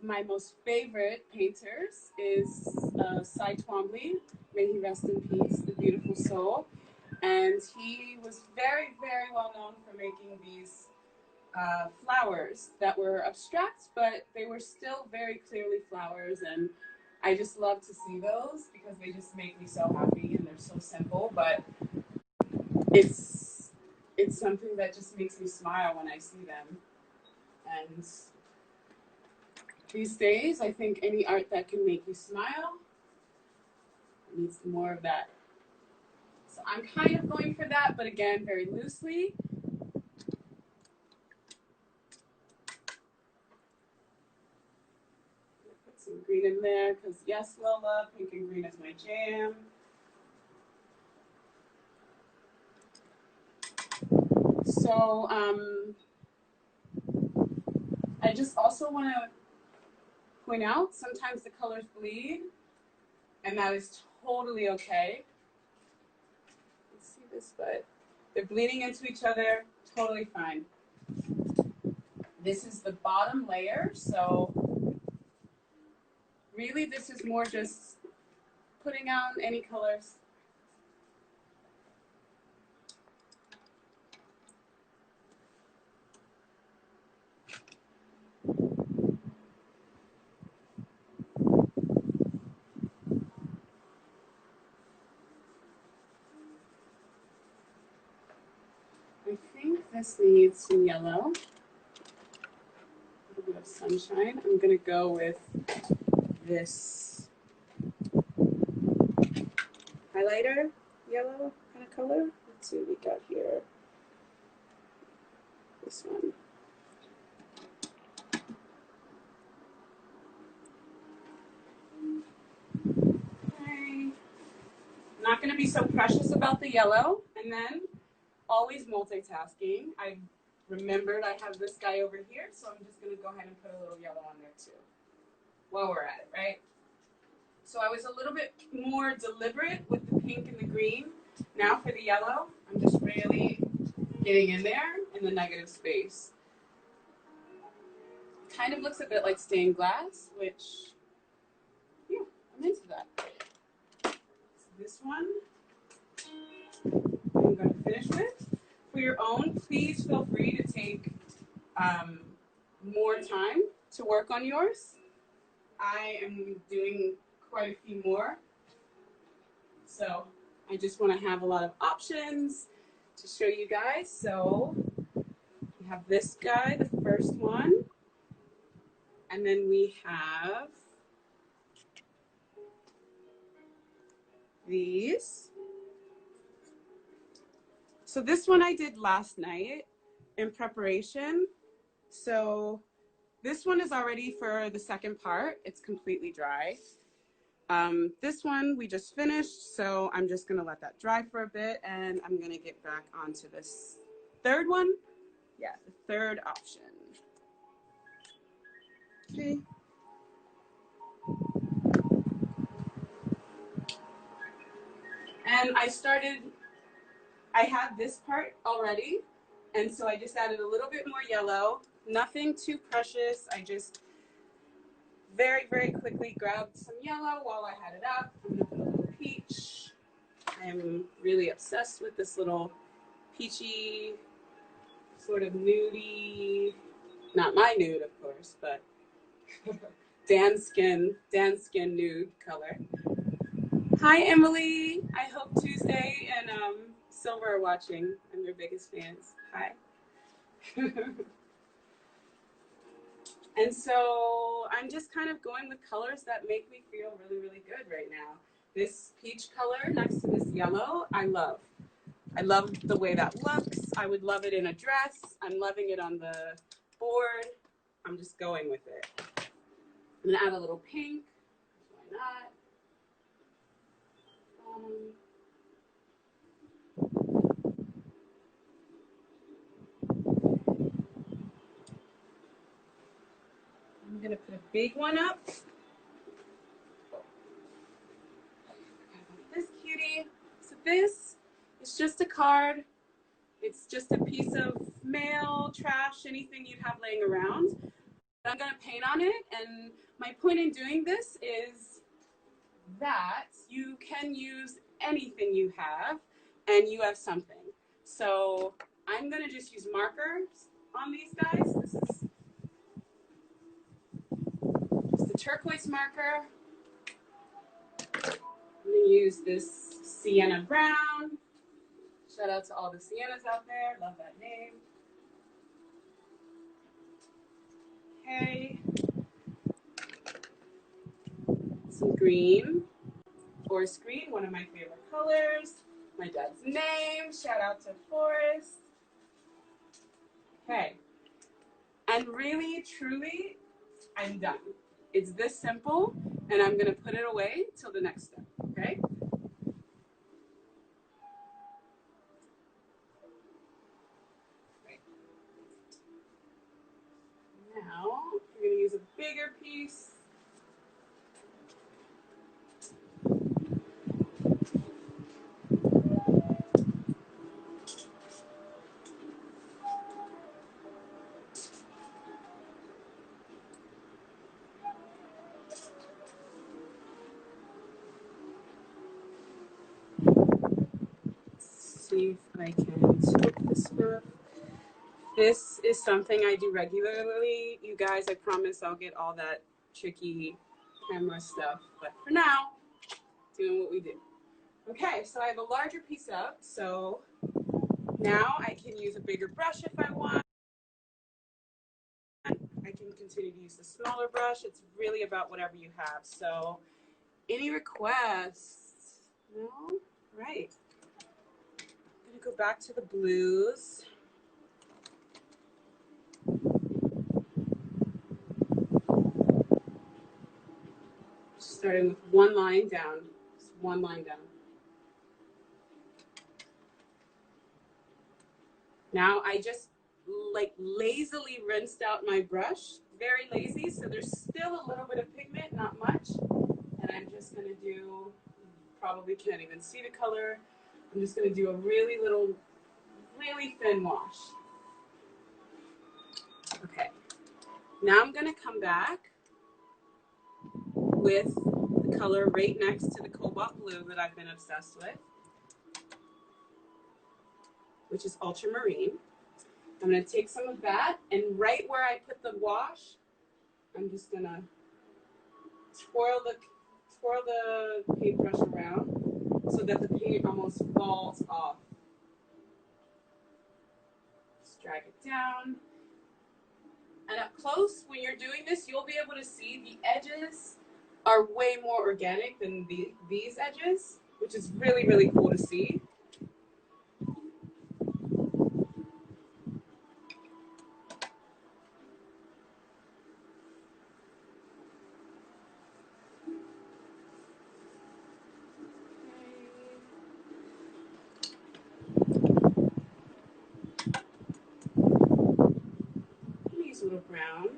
my most favorite painters is Cy Twombly. May he rest in peace, the beautiful soul. And he was very, very well known for making these flowers that were abstract, but they were still very clearly flowers. And I just love to see those because they just make me so happy and they're so simple, but it's it's something that just makes me smile when I see them. And these days, I think any art that can make you smile needs more of that. So I'm kind of going for that, but again, very loosely. Put some green in there because yes, Lola, pink and green is my jam. So I just also want to point out sometimes the colors bleed, and that is totally okay. Let's see this, but they're bleeding into each other, totally fine. This is the bottom layer, so really this is more just putting out any colors. I think this needs some yellow, a little bit of sunshine. I'm gonna go with this highlighter yellow kind of color. Let's see what we got here. This one. Okay. I'm not gonna be so precious about the yellow, and then always multitasking. I remembered I have this guy over here, so I'm just gonna go ahead and put a little yellow on there too, while we're at it, right? So I was a little bit more deliberate with the pink and the green. Now for the yellow, I'm just really getting in there in the negative space. Kind of looks a bit like stained glass, which, yeah, I'm into that. So this one, I'm going to finish with. For your own, please feel free to take more time to work on yours. I am doing quite a few more. So I just want to have a lot of options to show you guys. So we have this guy, the first one. And then we have these. So this one I did last night in preparation. So this one is already for the second part. It's completely dry. This one we just finished, so I'm just gonna let that dry for a bit and I'm gonna get back onto this third one. Yeah, the third option. Okay. And I had this part already, and so I just added a little bit more yellow, nothing too precious. I just very, very quickly grabbed some yellow while I had it up. I'm gonna put a little peach. I'm really obsessed with this little peachy, sort of nudie, not my nude, of course, but Dan skin nude color. Hi, Emily. I hope Tuesday and Silver are watching. I'm your biggest fans. Hi. And so I'm just kind of going with colors that make me feel really, really good right now. This peach color next to this yellow, I love. I love the way that looks. I would love it in a dress. I'm loving it on the board. I'm just going with it. I'm gonna add a little pink. Why not? I'm gonna put a big one up. This cutie. So this is just a card. It's just a piece of mail, trash, anything you'd have laying around. I'm going to paint on it, and my point in doing this is that you can use anything you have, and you have something. So I'm going to just use markers on these guys. This is just a turquoise marker. I'm going to use this sienna brown. Shout out to all the siennas out there. Love that name. Okay. Some green. Forest green, one of my favorite colors. My dad's name. Shout out to Forest. Okay. And really, truly, I'm done. It's this simple, and I'm going to put it away till the next step, okay? Right. Now, we're going to use a bigger piece. See if I can tilt this up. This is something I do regularly. You guys, I promise I'll get all that tricky camera stuff. But for now, doing what we do. Okay, so I have a larger piece up. So now I can use a bigger brush if I want. I can continue to use the smaller brush. It's really about whatever you have. So any requests? No? Right. I'm going to go back to the blues. Starting with one line down. Just one line down. Now I just like lazily rinsed out my brush. Very lazy, so there's still a little bit of pigment, not much. And I'm just going to do, probably can't even see the color. I'm just going to do a really little, really thin wash. Okay. Now I'm going to come back with the color right next to the cobalt blue that I've been obsessed with, which is ultramarine. I'm going to take some of that, and right where I put the wash, I'm just going to twirl the paintbrush around so that the paint almost falls off. Just drag it down. And up close, when you're doing this, you'll be able to see the edges are way more organic than these edges, which is really, really cool to see. Use a little brown.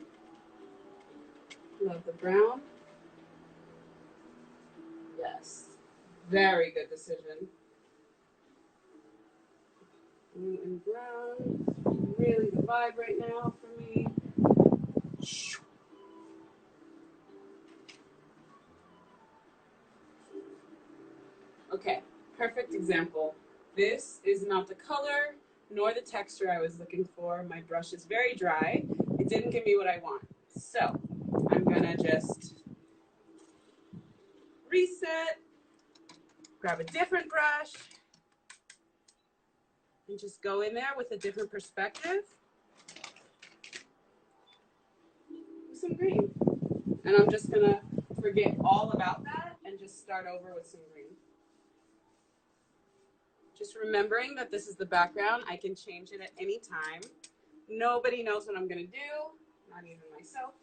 Love the brown. Yes. Very good decision. Blue and brown. Really the vibe right now for me. Okay, perfect example. This is not the color nor the texture I was looking for. My brush is very dry. It didn't give me what I want. So I'm gonna just reset, grab a different brush, and just go in there with a different perspective. With some green. And I'm just gonna forget all about that and just start over with some green. Just remembering that this is the background. I can change it at any time. Nobody knows what I'm gonna do, not even myself.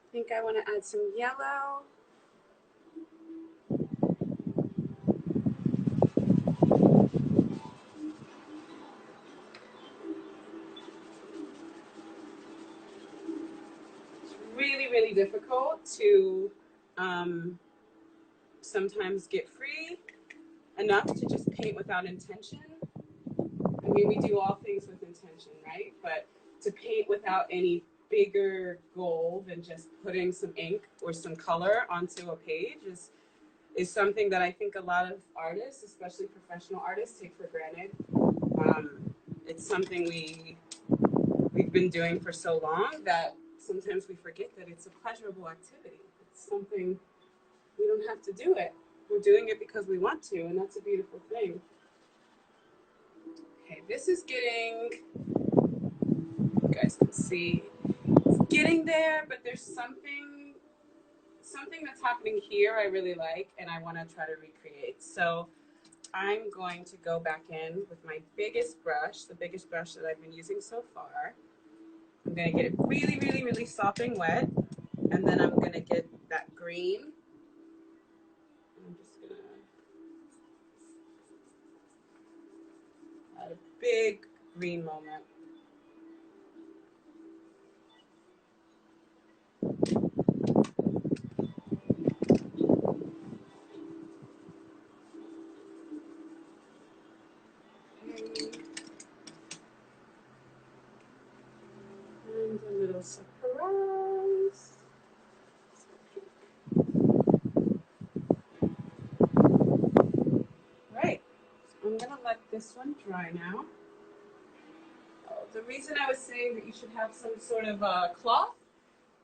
I think I want to add some yellow. really difficult to sometimes get free enough to just paint without intention. I mean, we do all things with intention, right? But to paint without any bigger goal than just putting some ink or some color onto a page is something that I think a lot of artists, especially professional artists, take for granted. It's something we've been doing for so long that sometimes we forget that it's a pleasurable activity. It's something we don't have to do it. We're doing it because we want to, and that's a beautiful thing. Okay, this is getting, you guys can see, it's getting there, but there's something that's happening here I really like, and I want to try to recreate. So I'm going to go back in with my biggest brush, the biggest brush that I've been using so far. I'm going to get it really, really, really sopping wet, and then I'm going to get that green. I'm just going to add a big green moment. And a little surprise. Right. I'm going to let this one dry now. The reason I was saying that you should have some sort of a cloth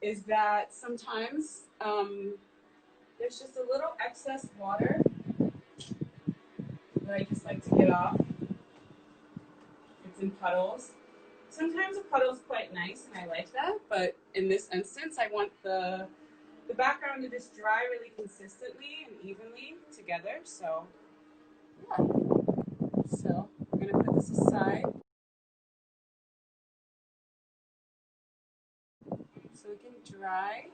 is that sometimes there's just a little excess water that I just like to get off. It's in puddles. Sometimes a puddle is quite nice and I like that, but in this instance I want the background to just dry really consistently and evenly together. So yeah. So I'm gonna put this aside so it can dry.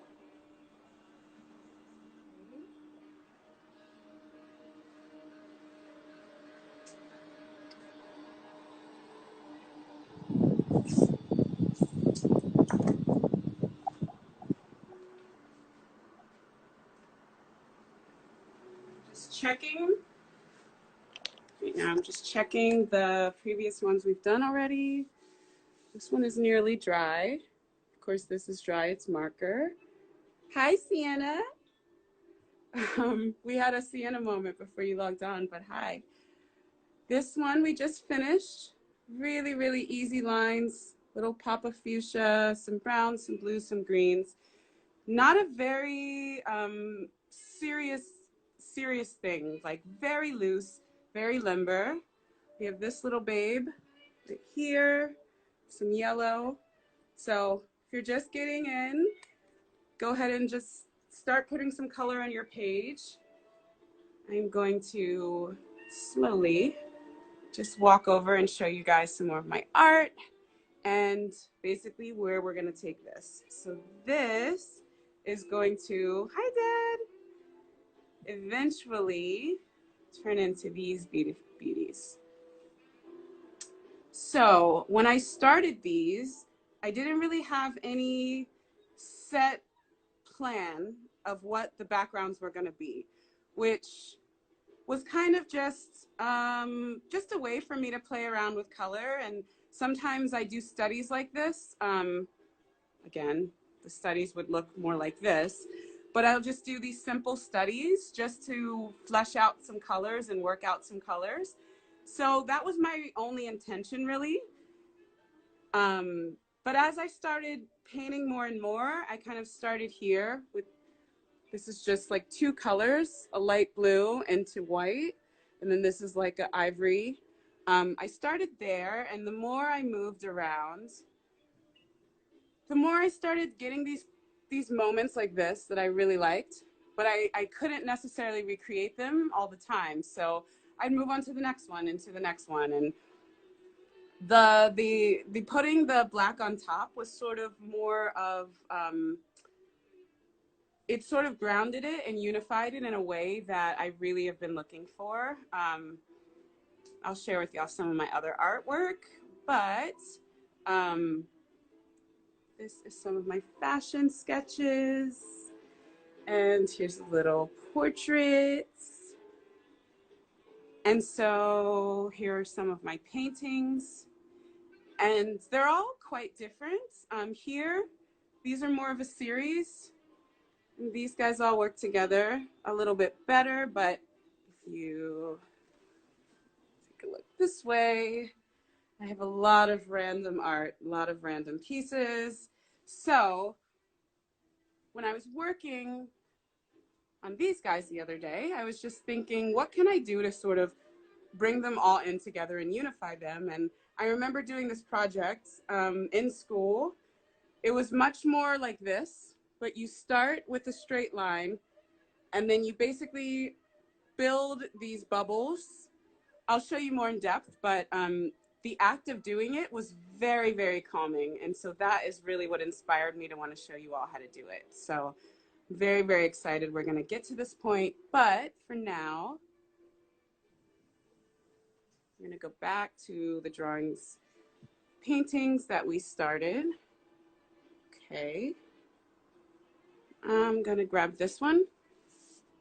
Just checking. Right now I'm just checking the previous ones we've done already. This one is nearly dry. Of course, this is dry, it's marker. Hi, Sienna. We had a Sienna moment before you logged on, but hi. This one we just finished. Really, really easy lines. Little pop of fuchsia, some browns, some blues, some greens. Not a very serious thing, like very loose, very limber. We have this little babe right here, some yellow. So if you're just getting in, go ahead and just start putting some color on your page. I'm going to slowly just walk over and show you guys some more of my art and basically where we're going to take this. So this is going to, hi Dad, eventually turn into these beauties. So when I started these, I didn't really have any set plan of what the backgrounds were going to be, which was kind of just a way for me to play around with color. And sometimes I do studies like this. Again, the studies would look more like this, but I'll just do these simple studies just to flesh out some colors and work out some colors. So that was my only intention, really. But as I started painting more and more, I kind of started here with, this is just like two colors, a light blue into white, and then this is like an ivory. I started there, and the more I moved around, the more I started getting these moments like this that I really liked, but I couldn't necessarily recreate them all the time. So I'd move on to the next one and to the next one. And the putting the black on top was sort of more of, it sort of grounded it and unified it in a way that I really have been looking for. I'll share with y'all some of my other artwork, but This is some of my fashion sketches. And here's a little portraits. And so here are some of my paintings. And they're all quite different. Here, these are more of a series. And these guys all work together a little bit better, but if you take a look this way, I have a lot of random art, a lot of random pieces. So when I was working on these guys the other day, I was just thinking, what can I do to sort of bring them all in together and unify them? And I remember doing this project in school. It was much more like this, but you start with a straight line and then you basically build these bubbles. I'll show you more in depth, but the act of doing it was very, very calming. And so that is really what inspired me to want to show you all how to do it. So very, very excited. We're going to get to this point, but for now, I'm going to go back to the drawings, paintings that we started. Okay. I'm going to grab this one.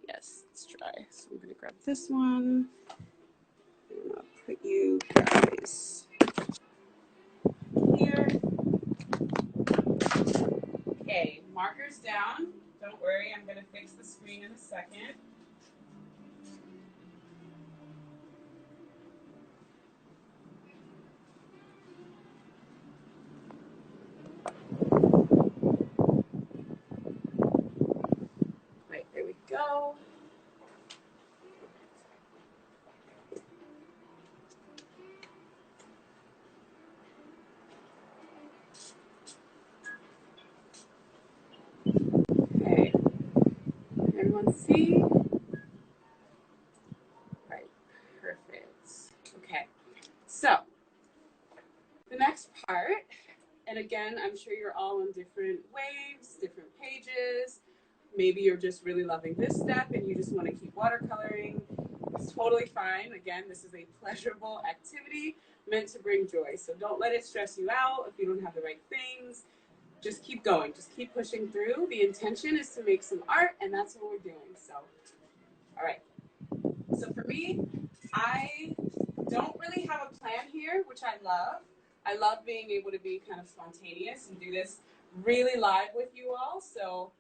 Yes, let's try. So I'm going to grab this one. And I'll put you guys here. Okay, markers down. Don't worry, I'm going to fix the screen in a second. Right, there we go. Okay, everyone see? Right, perfect. Okay, so the next part, and again, I'm sure you're all on different waves, different pages. Maybe you're just really loving this step and you just want to keep watercoloring. It's totally fine. Again, this is a pleasurable activity meant to bring joy. So don't let it stress you out if you don't have the right things. Just keep going. Just keep pushing through. The intention is to make some art, and that's what we're doing. So, all right. So for me, I don't really have a plan here, which I love. I love being able to be kind of spontaneous and do this really live with you all. So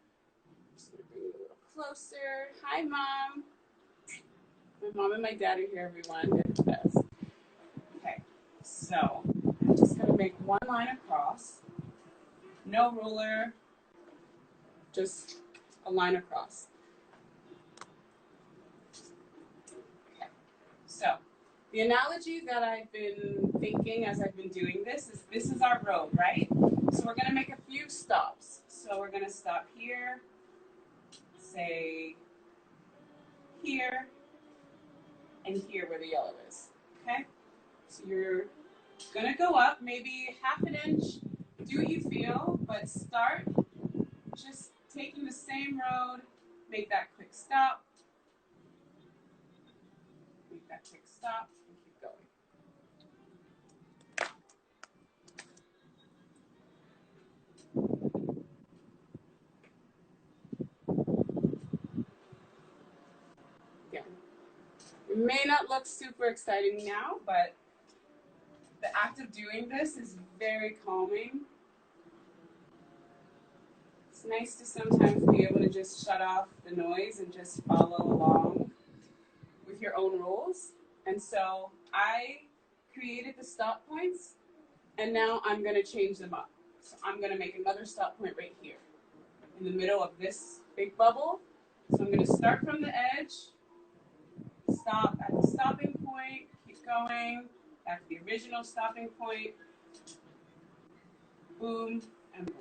I'm just going to bring you a little closer. Hi, Mom. My mom and my dad are here, everyone. They're the best. Okay, so I'm just going to make one line across. No ruler, just a line across. Okay, so the analogy that I've been thinking as I've been doing this is our road, right? So we're going to make a few stops. So we're going to stop here, say here, and here where the yellow is, okay? So you're going to go up maybe half an inch, do what you feel, but start just taking the same road, make that quick stop, make that quick stop, and keep going. Again, it may not look super exciting now, but the act of doing this is very calming. It's nice to sometimes be able to just shut off the noise and just follow along with your own rules. And so I created the stop points, and now I'm going to change them up. So I'm going to make another stop point right here in the middle of this big bubble. So I'm going to start from the edge, stop at the stopping point, keep going, back to the original stopping point, boom, and boom.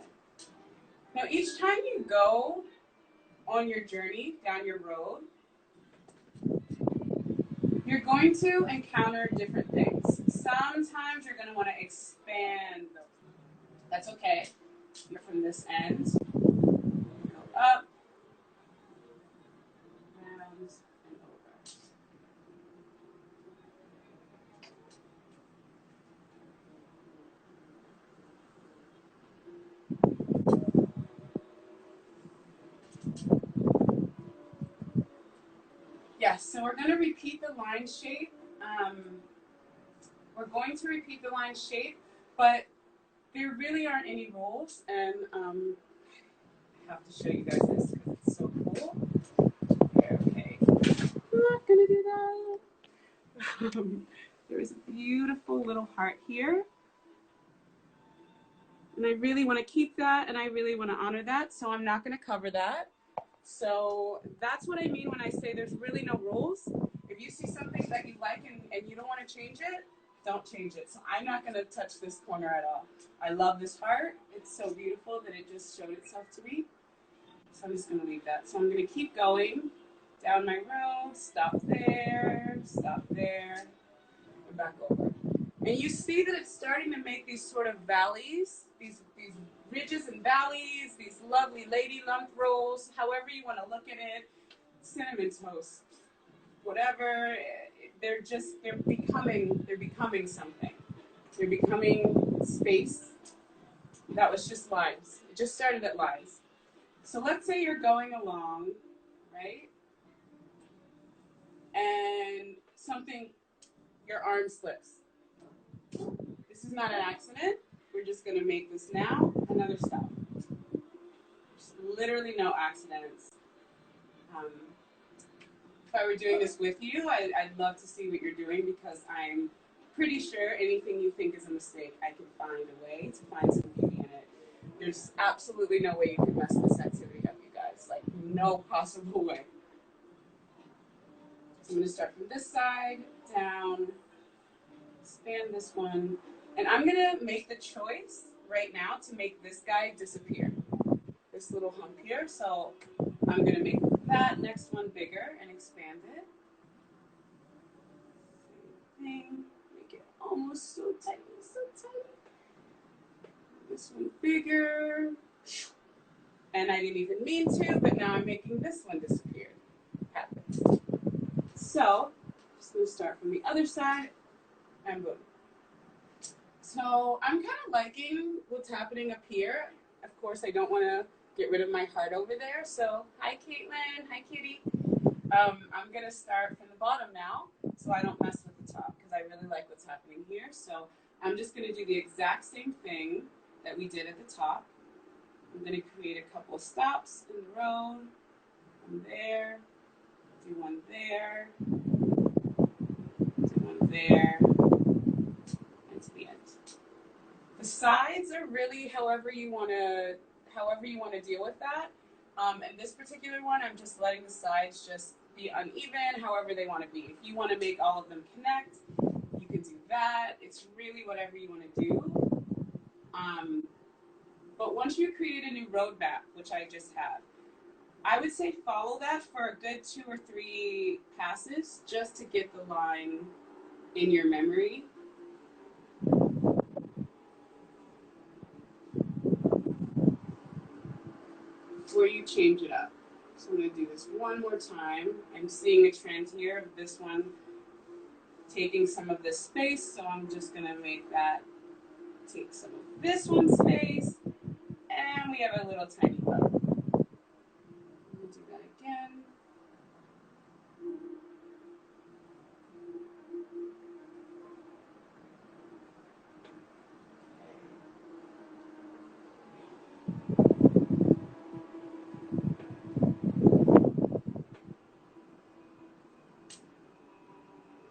Now each time you go on your journey down your road, you're going to encounter different things. Sometimes you're going to want to expand them. That's okay. You're from this end, go up, around, and over. so we're going to repeat the line shape. We're going to repeat the line shape, but there really aren't any rules, and I have to show you guys this because it's so cool. Okay, I'm not going to do that. There is a beautiful little heart here, and I really want to keep that, and I really want to honor that, so I'm not going to cover that. So that's what I mean when I say there's really no rules. If you see something that you like and you don't want to change it, don't change it. So I'm not going to touch this corner at all. I love this heart. It's so beautiful that it just showed itself to me. So I'm just going to leave that. So I'm going to keep going down my road, stop there, and back over. And you see that it's starting to make these sort of valleys, these ridges and valleys, these lovely lady lump rolls, however you want to look at it, cinnamon toast, whatever. They're becoming something. They're becoming space. That was just lines. It just started at lines. So let's say you're going along, right? And your arm slips. This is not an accident. We're just going to make this now another stop. There's literally no accidents. If I were doing this with you, I'd love to see what you're doing because I'm pretty sure anything you think is a mistake, I can find a way to find some beauty in it. There's absolutely no way you can mess this activity up, you guys. Like, no possible way. So I'm going to start from this side, down, expand this one, and I'm going to make the choice right now to make this guy disappear. This little hump here, so I'm going to make that next one bigger and expand it. Same thing, make it almost so tiny, so tiny. This one bigger, and I didn't even mean to, but now I'm making this one disappear. Happens. So, just going to start from the other side, and boom. So I'm kind of liking what's happening up here. Of course, I don't want to get rid of my heart over there. So, hi, Caitlin. Hi, Kitty. I'm going to start from the bottom now so I don't mess with the top because I really like what's happening here. So I'm just going to do the exact same thing that we did at the top. I'm going to create a couple of stops in the road. One there. Do one there. Do one there. And to the end. The sides are really however you want to deal with that. And this particular one, I'm just letting the sides just be uneven, however they want to be. If you want to make all of them connect, you can do that. It's really whatever you want to do. But once you create a new roadmap, which I just have, I would say follow that for a good 2 or 3 passes just to get the line in your memory. Where you change it up. So I'm going to do this one more time. I'm seeing a trend here of this one taking some of this space, so I'm just going to make that take some of this one space, and we have a little tiny bow. We'll do that again.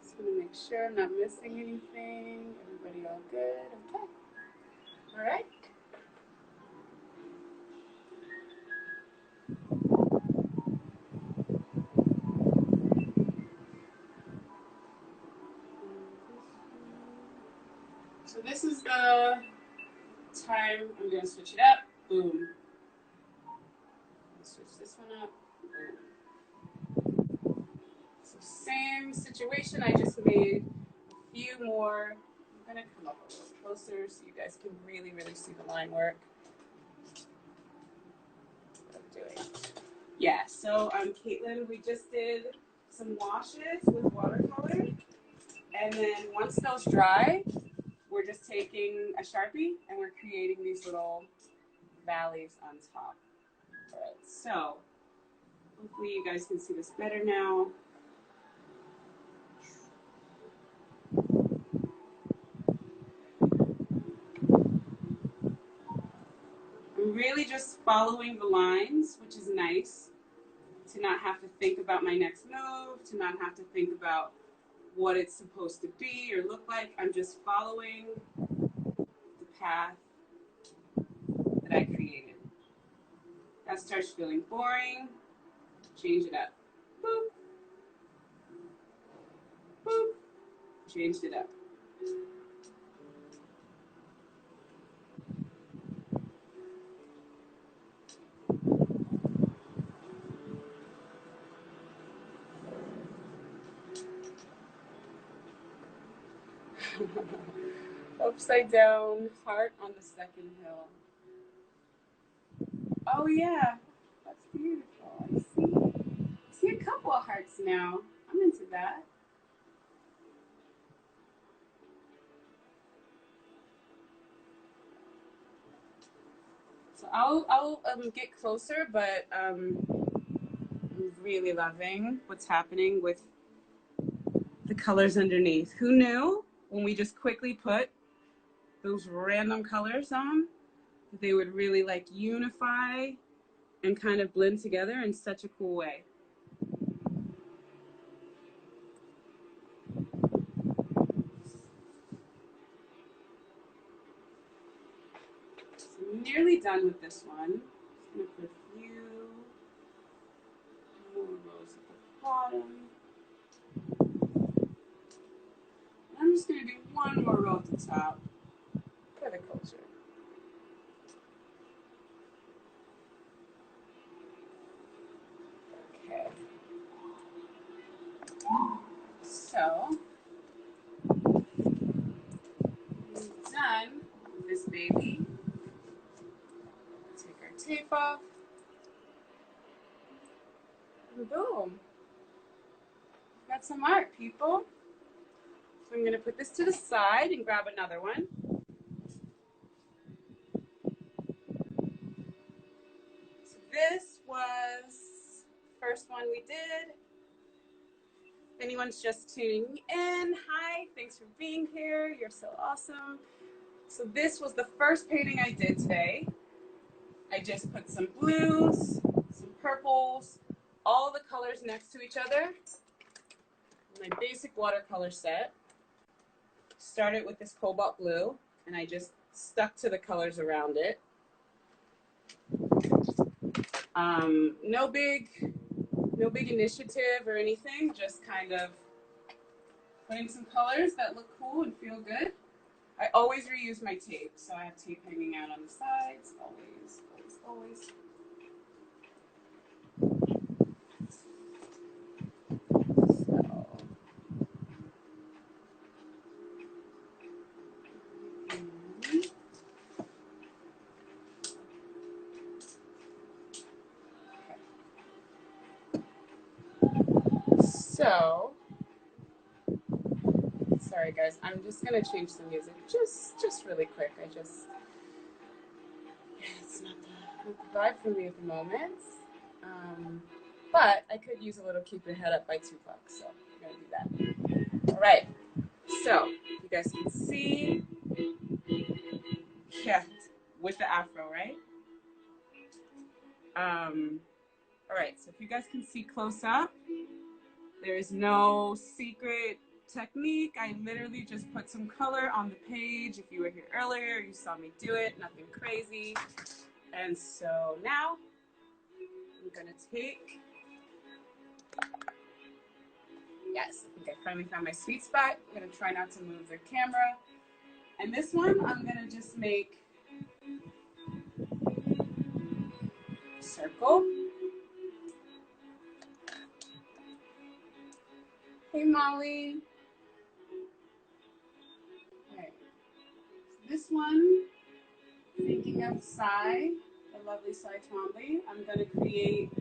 Just want to make sure I'm not missing anything. Everybody all good? Okay. All right. So this is the time I'm going to switch it up. Boom. Switch this one up. Boom. So same situation. I just made a few more. I'm going to come up a little closer so you guys can really, really see the line work. What I'm doing. Yeah, so Caitlin, we just did some washes with watercolor. And then once those dry, we're just taking a Sharpie and we're creating these little valleys on top. All right, so hopefully you guys can see this better now. following the lines, which is nice, to not have to think about my next move, to not have to think about what it's supposed to be or look like. I'm just following the path that I created. That starts feeling boring, change it up. Boop. Boop. Changed it up. Upside down heart on the second hill. Oh yeah, that's beautiful. I see a couple of hearts now. I'm into that. So I'll get closer, but I'm really loving what's happening with the colors underneath. Who knew when we just quickly put those random colors on that they would really like unify and kind of blend together in such a cool way. So I'm nearly done with this one. Just gonna put a few more rows at the bottom. I'm just gonna do one more row at the top for the culture. Okay. So I'm done with this baby. Take our tape off. And boom. Got some art, people. So I'm gonna put this to the side and grab another one. So this was the first one we did. If anyone's just tuning in, hi, thanks for being here. You're so awesome. So this was the first painting I did today. I just put some blues, some purples, all the colors next to each other. My basic watercolor set. Started with this cobalt blue, and I just stuck to the colors around it. No big initiative or anything, just kind of putting some colors that look cool and feel good. I always reuse my tape, so I have tape hanging out on the sides, always, always, always. So, sorry guys, I'm just gonna change the music just really quick. It's not the vibe for me at the moment. But I could use a little Keep Your Head Up by Tupac, so I'm gonna do that. All right, so you guys can see, yeah, with the afro, right? All right, so if you guys can see close up, there is no secret technique. I literally just put some color on the page. If you were here earlier, you saw me do it, nothing crazy. And so now I'm gonna take, yes, I think I finally found my sweet spot. I'm gonna try not to move the camera. And this one, I'm gonna just make a circle. Hey, Molly. Okay. So this one, thinking of Sai, the lovely Sai Twombly, I'm gonna create a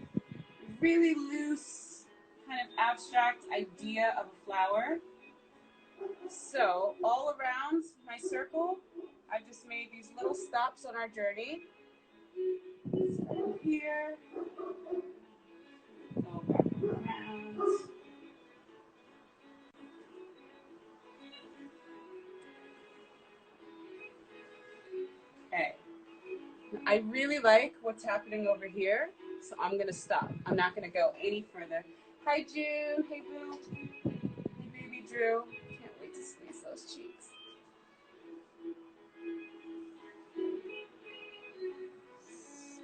really loose, kind of abstract idea of a flower. So all around my circle, I've just made these little stops on our journey. Start here, go back around. Okay. I I really like what's happening over here, so I'm going to stop. I'm not going to go any further. Hi, June. Hey, Boo. Hey, baby Drew. Can't wait to squeeze those cheeks. So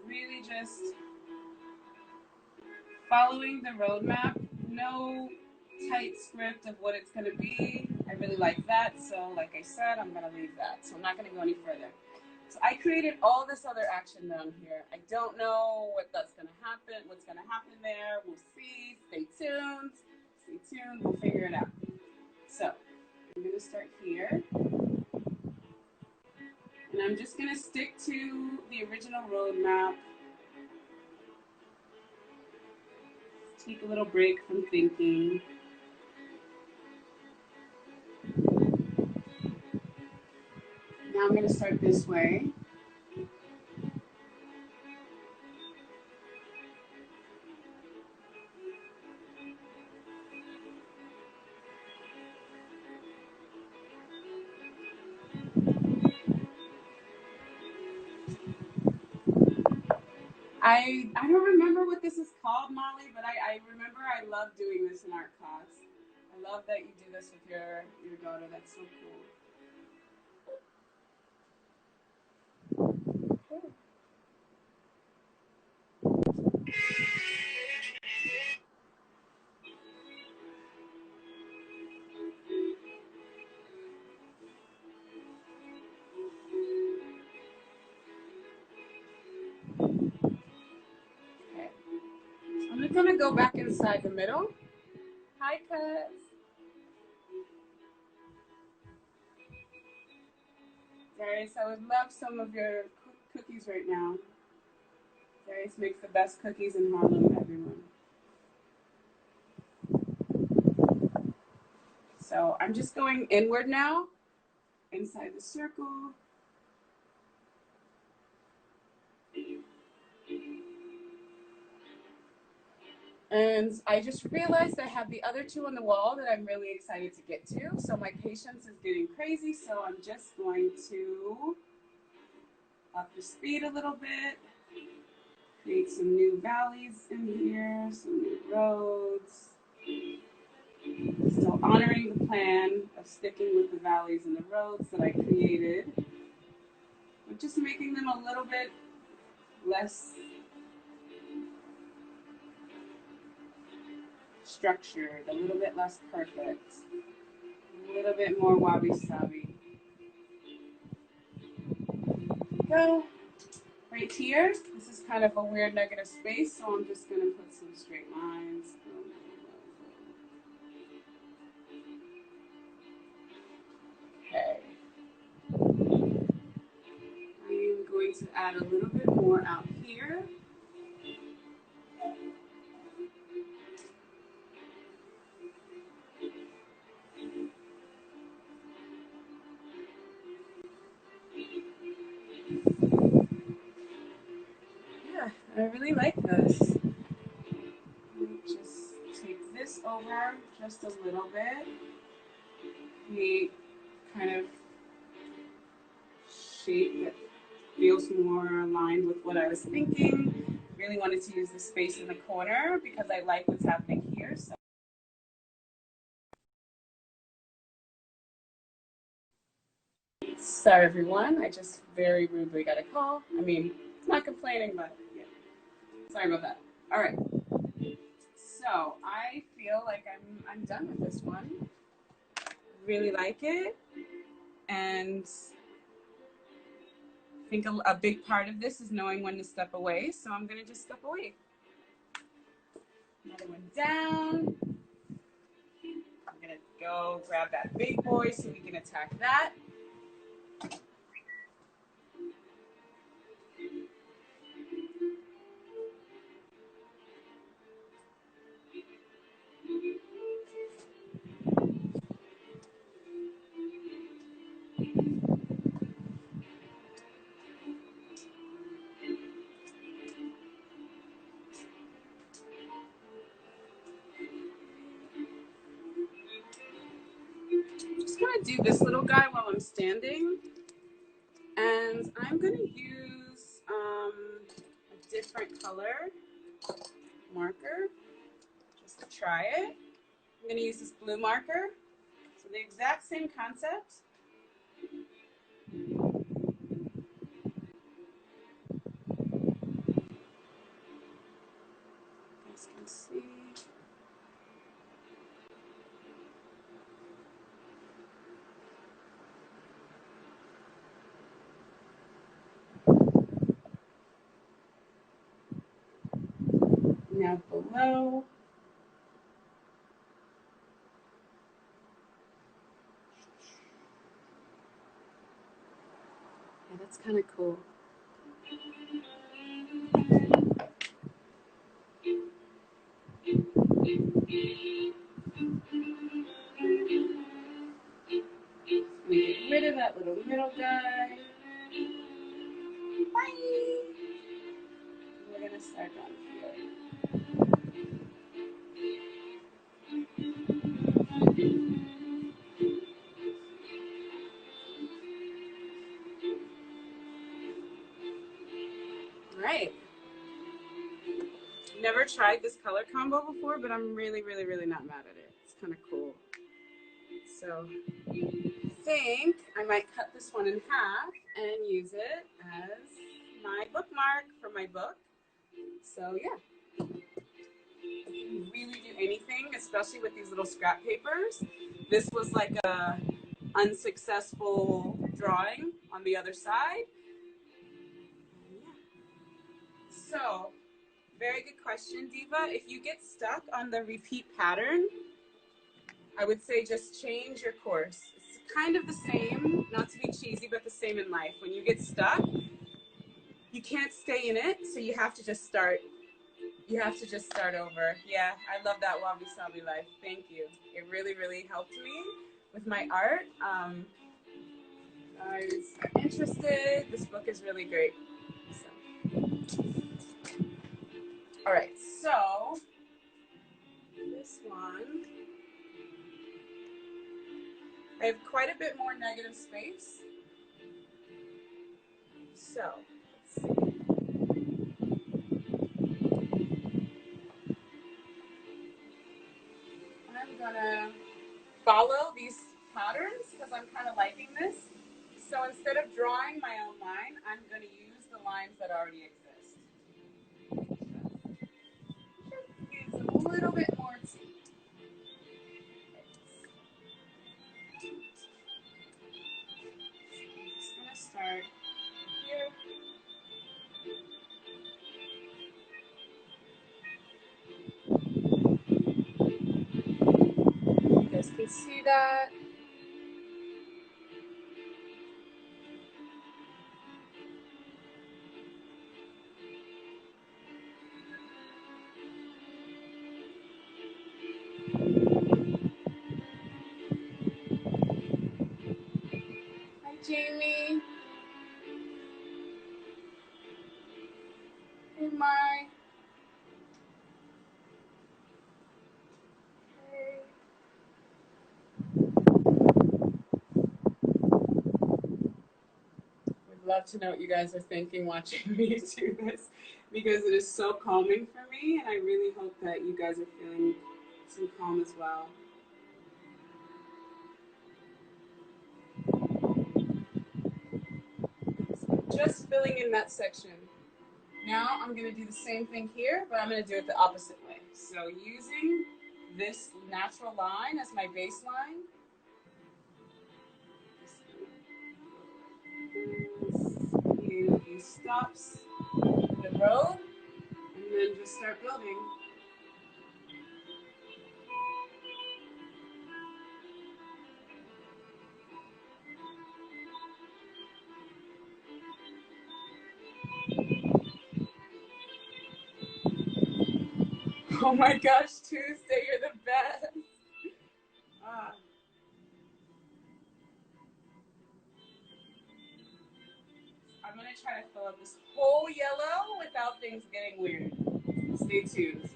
really just following the roadmap. No tight script of what it's going to be. I really like that. So like I said, I'm going to leave that. So I'm not going to go any further. So I created all this other action down here. I don't know what that's going to happen, what's going to happen there. We'll see. Stay tuned. Stay tuned. We'll figure it out. So I'm going to start here. And I'm just going to stick to the original roadmap. Take a little break from thinking. Now I'm going to start this way. I don't remember what this is called, Molly, but I remember I love doing this in art class. I love that you do this with your daughter. That's so cool. Okay. I'm just gonna go back inside the middle. Hi, cuz. Darius, I would love some of your cookies right now. Darius makes the best cookies in Harlem, everyone. So I'm just going inward now, inside the circle. And I just realized I have the other two on the wall that I'm really excited to get to. So my patience is getting crazy. So I'm just going to up the speed a little bit, create some new valleys in here, some new roads. Still honoring the plan of sticking with the valleys and the roads that I created, but just making them a little bit less structured, a little bit less perfect, a little bit more wabi-sabi. Go right here. This is kind of a weird negative space, so I'm just going to put some straight lines. Okay. I'm going to add a little bit more out here. Yeah, I really like this. Just take this over just a little bit. Create kind of shape that feels more aligned with what I was thinking. Really wanted to use the space in the corner because I like what's happening here. So. Sorry, everyone. I just very rudely got a call. I mean, not complaining, but yeah. Sorry about that. All right. So I feel like I'm done with this one. Really like it, and I think a big part of this is knowing when to step away. So I'm gonna just step away. Another one down. I'm gonna go grab that big boy so we can attack that. Just gonna do this little guy while I'm standing, and I'm gonna use different color marker just to try it. I'm going to use this blue marker. So the exact same concept. As you can see. Now below. Yeah, that's kind of cool. We get rid of that little middle guy. Bye. We're going to start down here. All right. Never tried this color combo before, but I'm really, really, really not mad at it. It's kind of cool. So I think I might cut this one in half and use it as my bookmark for my book. So yeah, you can really do anything, especially with these little scrap papers. This was like a unsuccessful drawing on the other side. Yeah. So, very good question, Diva. If you get stuck on the repeat pattern, I would say just change your course. It's kind of the same, not to be cheesy, but the same in life. When you get stuck, you can't stay in it, so you have to just start. You have to just start over. Yeah, I love that Wabi Sabi life. Thank you. It really, really helped me with my art. Guys are interested. This book is really great. So. All right, so this one, I have quite a bit more negative space. So let's see. I'm gonna follow these patterns because I'm kind of liking this. So instead of drawing my own line, I'm going to use the lines that already exist. Just gives a little bit more tea. I'm just going to start here. You guys can see that. Hi, Jamie. Hey, Mai. Hey. Would love to know what you guys are thinking watching me do this because it is so calming for me, and I really hope that you guys are feeling some calm as well. So just filling in that section. Now I'm going to do the same thing here, but I'm going to do it the opposite way. So using this natural line as my baseline. You stops the road and then just start building. Oh my gosh, Tuesday, you're the best. I'm going to try to fill up this whole yellow without things getting weird. Stay tuned.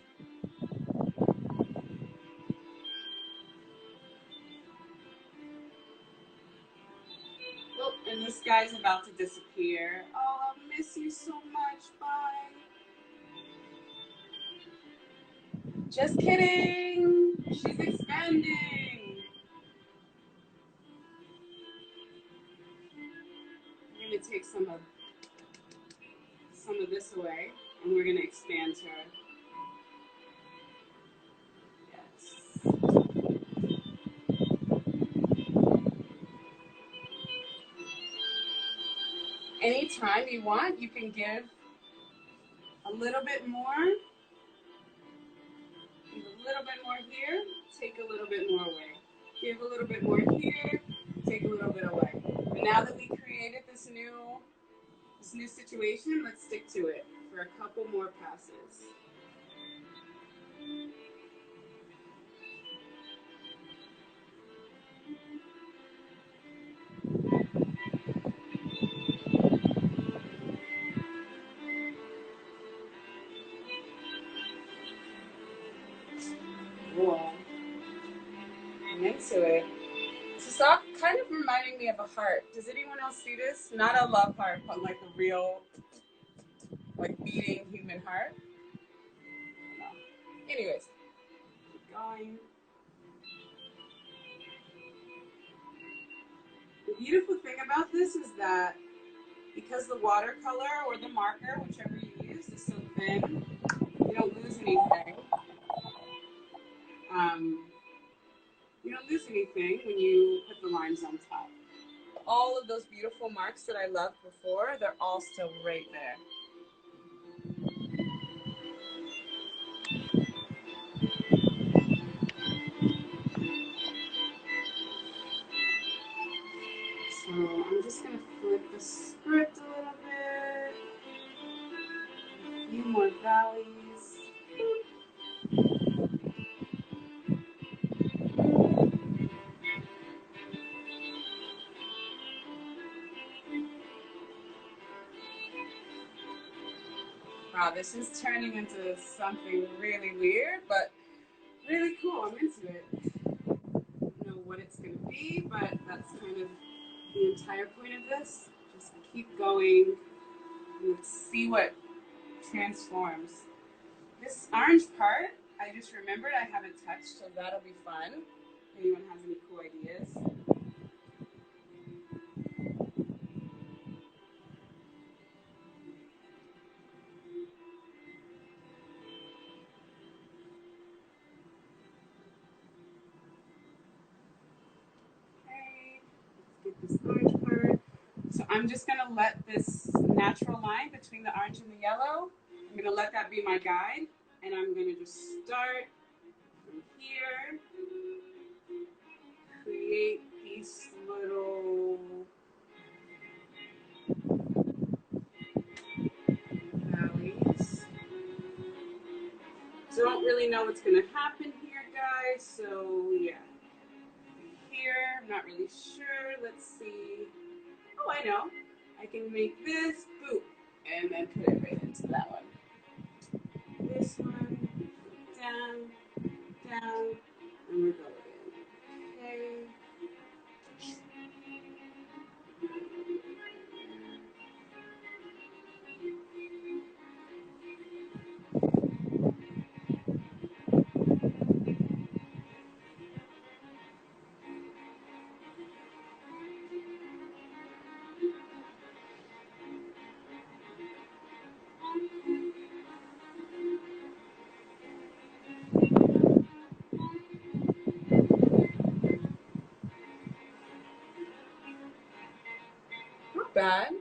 Oh, and this guy's about to disappear. Oh, I'll miss you so much. Bye. Just kidding. She's expanding. I'm going to take some of this away, and we're going to expand her. Yes. Anytime you want, you can give a little bit more. Give a little bit more here, take a little bit more away. Give a little bit more here, take a little bit away. But now that we created this new situation, let's stick to it for a couple more passes. Cool. I'm into it. So stop kind of reminding me of a heart. Does anyone else see this? Not a love heart, but like a real, like beating human heart. No. Anyways, keep going. The beautiful thing about this is that because the watercolor or the marker, whichever you use, is so thin, you don't lose anything. You don't lose anything when you put the lines on top. All of those beautiful marks that I loved before, they're all still right there. So I'm just going to flip the script a little bit. A few more valleys. Wow, this is turning into something really weird, but really cool. I'm into it. I don't know what it's going to be, but that's kind of the entire point of this. Just keep going and see what transforms. This orange part, I just remembered I haven't touched, so that'll be fun. If anyone has any cool ideas. Okay, let's get this orange part. So I'm just gonna let this natural line between the orange and the yellow, I'm gonna let that be my guide, and I'm gonna just start from here, create these little valleys. Don't really know what's gonna happen here, guys, so yeah. Here, I'm not really sure, let's see. Oh, I know. I can make this, boop, and then put it right into that one. This one, down, down, and we're going in. Okay. Not bad.